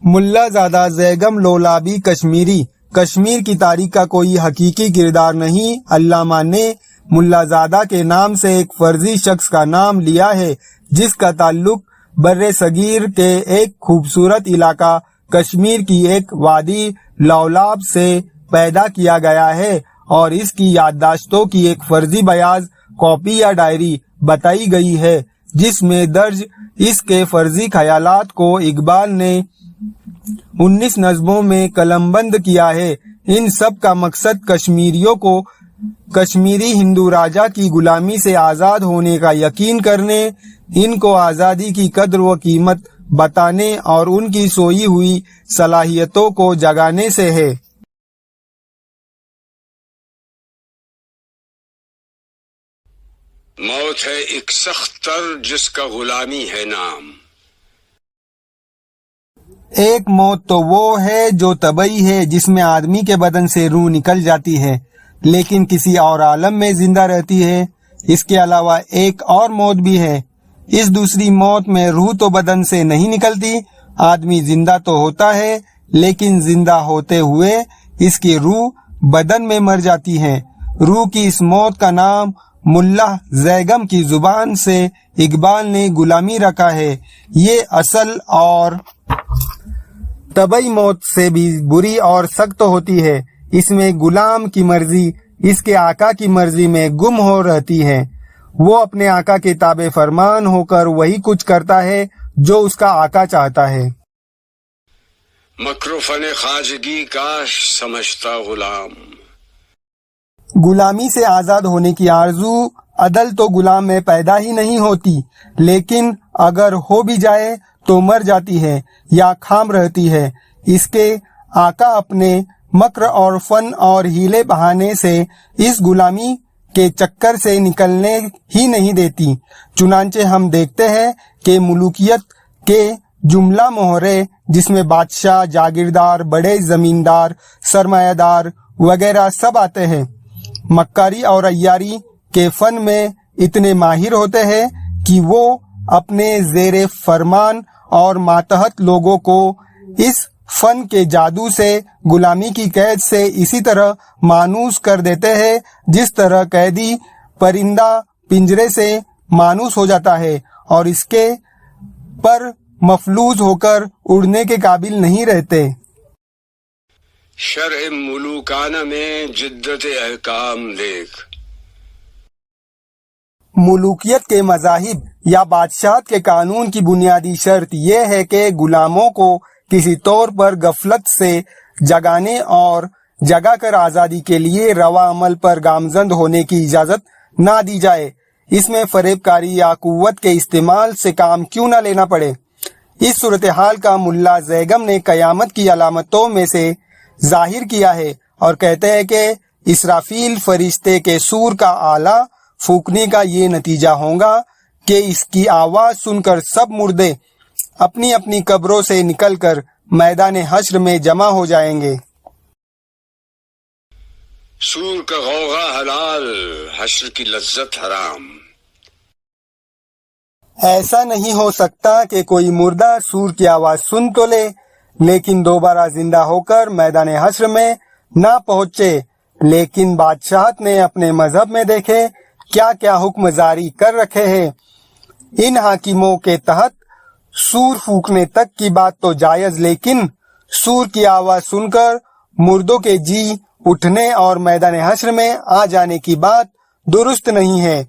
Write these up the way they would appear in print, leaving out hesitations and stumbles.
ملا زادہ زیگم لولابی کشمیری کشمیر کی تاریخ کا کوئی حقیقی کردار نہیں۔ علامہ نے ملا زادہ کے نام سے ایک فرضی شخص کا نام لیا ہے جس کا تعلق بر صغیر کے ایک خوبصورت علاقہ کشمیر کی ایک وادی لولاب سے پیدا کیا گیا ہے، اور اس کی یادداشتوں کی ایک فرضی بیاض کاپی یا ڈائری بتائی گئی ہے جس میں درج اس کے فرضی خیالات کو اقبال نے 19 نظموں میں قلم بند کیا ہے۔ ان سب کا مقصد کشمیریوں کو کشمیری ہندو راجا کی غلامی سے آزاد ہونے کا یقین کرنے، ان کو آزادی کی قدر و قیمت بتانے اور ان کی سوئی ہوئی صلاحیتوں کو جگانے سے ہے۔ موت ہے ایک سخت تر جس کا غلامی ہے نام۔ ایک موت تو وہ ہے جو طبعی ہے، جس میں آدمی کے بدن سے روح نکل جاتی ہے لیکن کسی اور عالم میں زندہ رہتی ہے۔ اس کے علاوہ ایک اور موت بھی ہے۔ اس دوسری موت میں روح تو بدن سے نہیں نکلتی، آدمی زندہ تو ہوتا ہے لیکن زندہ ہوتے ہوئے اس کی روح بدن میں مر جاتی ہے۔ روح کی اس موت کا نام ملا زیگم کی زبان سے اقبال نے غلامی رکھا ہے۔ یہ اصل اور طبعی موت سے بھی بری اور سخت ہوتی ہے۔ اس میں غلام کی مرضی اس کے آقا کی مرضی میں گم ہو رہتی ہے۔ وہ اپنے آقا کے تابع فرمان ہو کر وہی کچھ کرتا ہے جو اس کا آقا چاہتا ہے۔ مکر و فن خواجگی کاش سمجھتا غلام۔ غلامی سے آزاد ہونے کی آرزو عدل تو غلام میں پیدا ہی نہیں ہوتی، لیکن اگر ہو بھی جائے تو مر جاتی ہے یا خام رہتی ہے۔ اس کے آقا اپنے مکر اور فن اور ہیلے بہانے سے اس غلامی کے چکر سے نکلنے ہی نہیں دیتی۔ چنانچہ ہم دیکھتے ہیں کہ ملوکیت کے جملہ محرے جس میں بادشاہ، جاگیردار، بڑے زمیندار، سرمایہ دار وغیرہ سب آتے ہیں، مکاری اور عیاری کے فن میں اتنے ماہر ہوتے ہیں کہ وہ اپنے زیر فرمان اور ماتحت لوگوں کو اس فن کے جادو سے، غلامی کی قید سے اسی طرح مانوس کر دیتے ہیں جس طرح قیدی پرندہ پنجرے سے مانوس ہو جاتا ہے اور اس کے پر مفلوج ہو کر اڑنے کے قابل نہیں رہتے۔ شرع ملوکانہ میں جدت احکام دیکھ۔ ملوکیت کے مذاہب یا بادشاہت کے قانون کی بنیادی شرط یہ ہے کہ غلاموں کو کسی طور پر غفلت سے جگانے اور جگا کر آزادی کے لیے روا عمل پر گامزن ہونے کی اجازت نہ دی جائے۔ اس میں فریب کاری یا قوت کے استعمال سے کام کیوں نہ لینا پڑے۔ اس صورتحال کا ملا زیگم نے قیامت کی علامتوں میں سے ظاہر کیا ہے اور کہتے ہیں کہ اسرافیل فرشتے کے سور کا آلہ پھونکنے کا یہ نتیجہ ہوگا کہ اس کی آواز سن کر سب مردے اپنی اپنی قبروں سے نکل کر میدان حشر میں جمع ہو جائیں گے۔ سور کا غوغا حلال، حشر کی لذت حرام۔ ایسا نہیں ہو سکتا کہ کوئی مردہ سور کی آواز سن تو لے لیکن دوبارہ زندہ ہو کر میدان حشر میں نہ پہنچے۔ لیکن بادشاہت نے اپنے مذہب میں دیکھے کیا کیا حکم جاری کر رکھے ہیں۔ ان حاکموں کے تحت سور پھونکنے تک کی بات تو جائز، لیکن سور کی آواز سن کر مردوں کے جی اٹھنے اور میدان حشر میں آ جانے کی بات درست نہیں ہے۔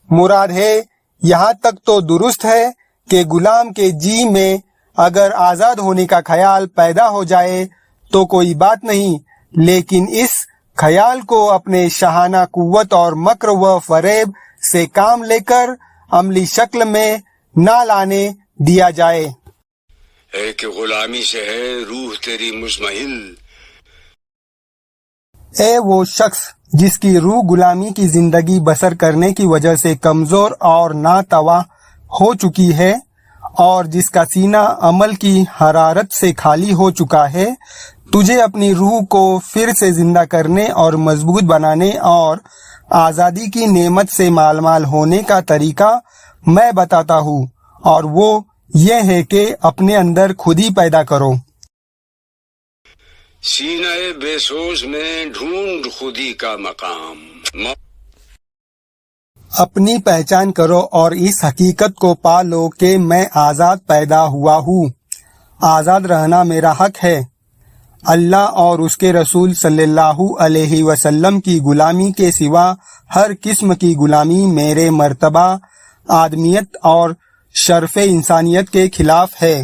مراد ہے یہاں تک تو درست ہے کہ غلام کے جی میں اگر آزاد ہونے کا خیال پیدا ہو جائے تو کوئی بات نہیں، لیکن اس خیال کو اپنے شاہانہ قوت اور مکر و فریب سے کام لے کر عملی شکل میں نہ لانے دیا جائے۔ اے کہ غلامی سے ہے روح تیری مزمحل۔ اے وہ شخص جس کی روح غلامی کی زندگی بسر کرنے کی وجہ سے کمزور اور ناتواں ہو چکی ہے اور جس کا سینہ عمل کی حرارت سے خالی ہو چکا ہے، تجھے اپنی روح کو پھر سے زندہ کرنے اور مضبوط بنانے اور آزادی کی نعمت سے مال مال ہونے کا طریقہ میں بتاتا ہوں، اور وہ یہ ہے کہ اپنے اندر خود ہی پیدا کرو۔ سینہ بے سوز میں ڈھونڈ خودی کا مقام. اپنی پہچان کرو اور اس حقیقت کو پا لو کہ میں آزاد پیدا ہوا ہوں. آزاد رہنا میرا حق ہے. اللہ اور اس کے رسول صلی اللہ علیہ وسلم کی غلامی کے سوا ہر قسم کی غلامی میرے مرتبہ، آدمیت اور شرف انسانیت کے خلاف ہے.